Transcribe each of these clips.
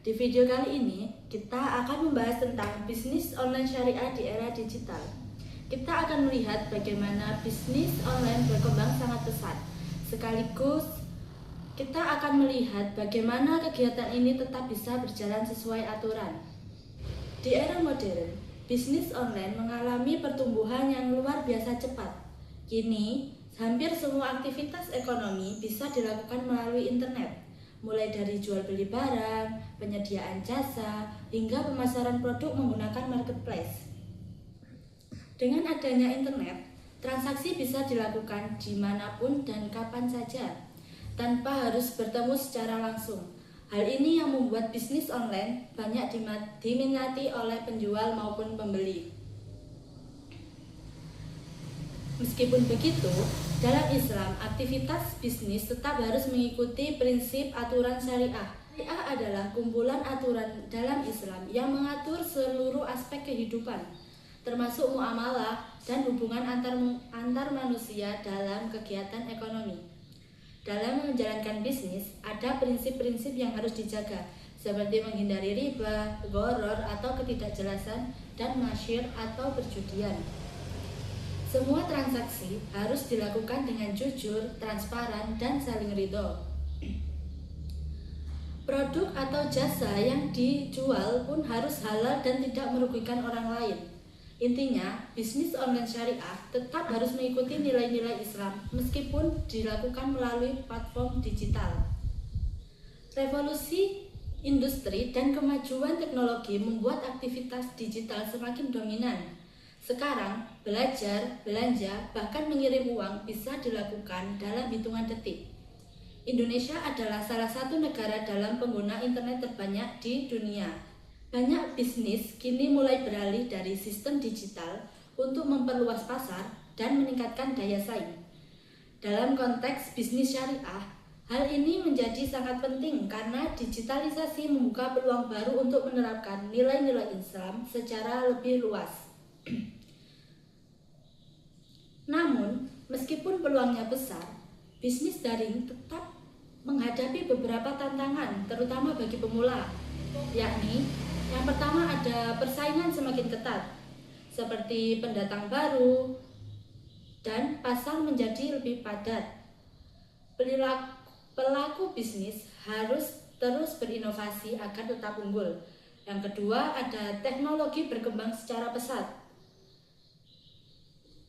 Di video kali ini, kita akan membahas tentang bisnis online syariah di era digital. Kita akan melihat bagaimana bisnis online berkembang sangat pesat. Sekaligus, kita akan melihat bagaimana kegiatan ini tetap bisa berjalan sesuai aturan. Di era modern, bisnis online mengalami pertumbuhan yang luar biasa cepat. Kini, hampir semua aktivitas ekonomi bisa dilakukan melalui internet, mulai dari jual beli barang, penyediaan jasa, hingga pemasaran produk menggunakan marketplace. Dengan adanya internet, transaksi bisa dilakukan dimanapun dan kapan saja, tanpa harus bertemu secara langsung. Hal ini yang membuat bisnis online banyak diminati oleh penjual maupun pembeli. Meskipun begitu, dalam Islam, aktivitas bisnis tetap harus mengikuti prinsip aturan syariah. Syariah adalah kumpulan aturan dalam Islam yang mengatur seluruh aspek kehidupan, termasuk muamalah dan hubungan antar manusia dalam kegiatan ekonomi. Dalam menjalankan bisnis, ada prinsip-prinsip yang harus dijaga, seperti menghindari riba, gharar atau ketidakjelasan, dan masyir atau perjudian. Semua transaksi harus dilakukan dengan jujur, transparan, dan saling ridho. Produk atau jasa yang dijual pun harus halal dan tidak merugikan orang lain. Intinya, bisnis online syariah tetap harus mengikuti nilai-nilai Islam meskipun dilakukan melalui platform digital. Revolusi industri dan kemajuan teknologi membuat aktivitas digital semakin dominan. Sekarang, belajar, belanja, bahkan mengirim uang bisa dilakukan dalam hitungan detik. Indonesia adalah salah satu negara dalam pengguna internet terbanyak di dunia. Banyak bisnis kini mulai beralih dari sistem digital untuk memperluas pasar dan meningkatkan daya saing. Dalam konteks bisnis syariah, hal ini menjadi sangat penting karena digitalisasi membuka peluang baru untuk menerapkan nilai-nilai Islam secara lebih luas. Namun, meskipun peluangnya besar, bisnis daring tetap menghadapi beberapa tantangan, terutama bagi pemula, yakni yang pertama ada persaingan semakin ketat, seperti pendatang baru, dan pasar menjadi lebih padat. Pelaku bisnis harus terus berinovasi agar tetap unggul. Yang kedua ada teknologi berkembang secara pesat.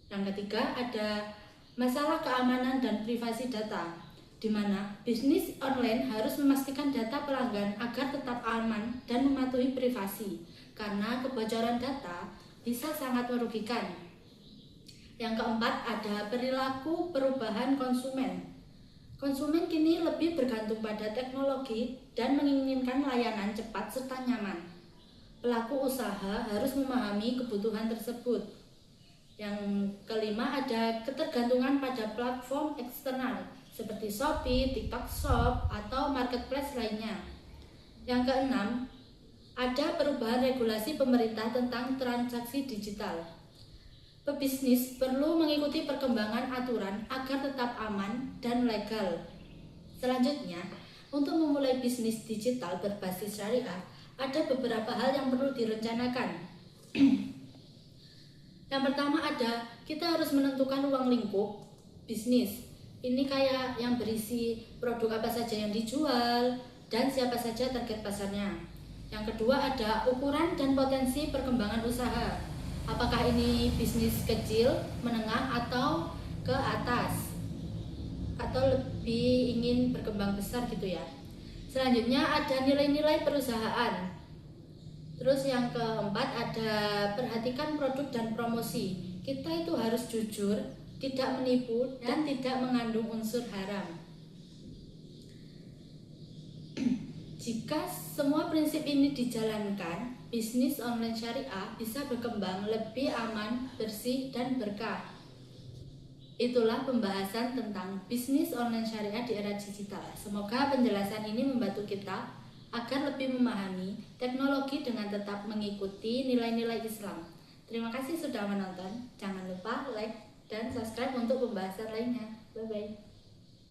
Yang ketiga ada masalah keamanan dan privasi data, di mana bisnis online harus memastikan data pelanggan agar tetap aman dan mematuhi privasi, karena kebocoran data bisa sangat merugikan. Yang keempat ada perilaku perubahan konsumen. Konsumen kini lebih bergantung pada teknologi dan menginginkan layanan cepat serta nyaman. Pelaku usaha harus memahami kebutuhan tersebut. Yang kelima ada ketergantungan pada platform eksternal seperti Shopee, TikTok Shop, atau marketplace lainnya. Yang keenam, ada perubahan regulasi pemerintah tentang transaksi digital. Pebisnis perlu mengikuti perkembangan aturan agar tetap aman dan legal. Selanjutnya, untuk memulai bisnis digital berbasis syariah, ada beberapa hal yang perlu direncanakan. Yang pertama ada, kita harus menentukan ruang lingkup bisnis. Ini kayak yang berisi produk apa saja yang dijual dan siapa saja target pasarnya. Yang kedua ada ukuran dan potensi perkembangan usaha. Apakah ini bisnis kecil, menengah, atau ke atas, atau lebih ingin berkembang besar gitu ya. Selanjutnya ada nilai-nilai perusahaan. Terus yang keempat ada perhatikan produk dan promosi. Kita itu harus jujur, tidak menipu, dan tidak mengandung unsur haram. Jika semua prinsip ini dijalankan, bisnis online syariah bisa berkembang lebih aman, bersih, dan berkah. Itulah pembahasan tentang bisnis online syariah di era digital. Semoga penjelasan ini membantu kita agar lebih memahami teknologi dengan tetap mengikuti nilai-nilai Islam. Terima kasih sudah menonton. Jangan lupa like dan subscribe untuk pembahasan lainnya. Bye-bye.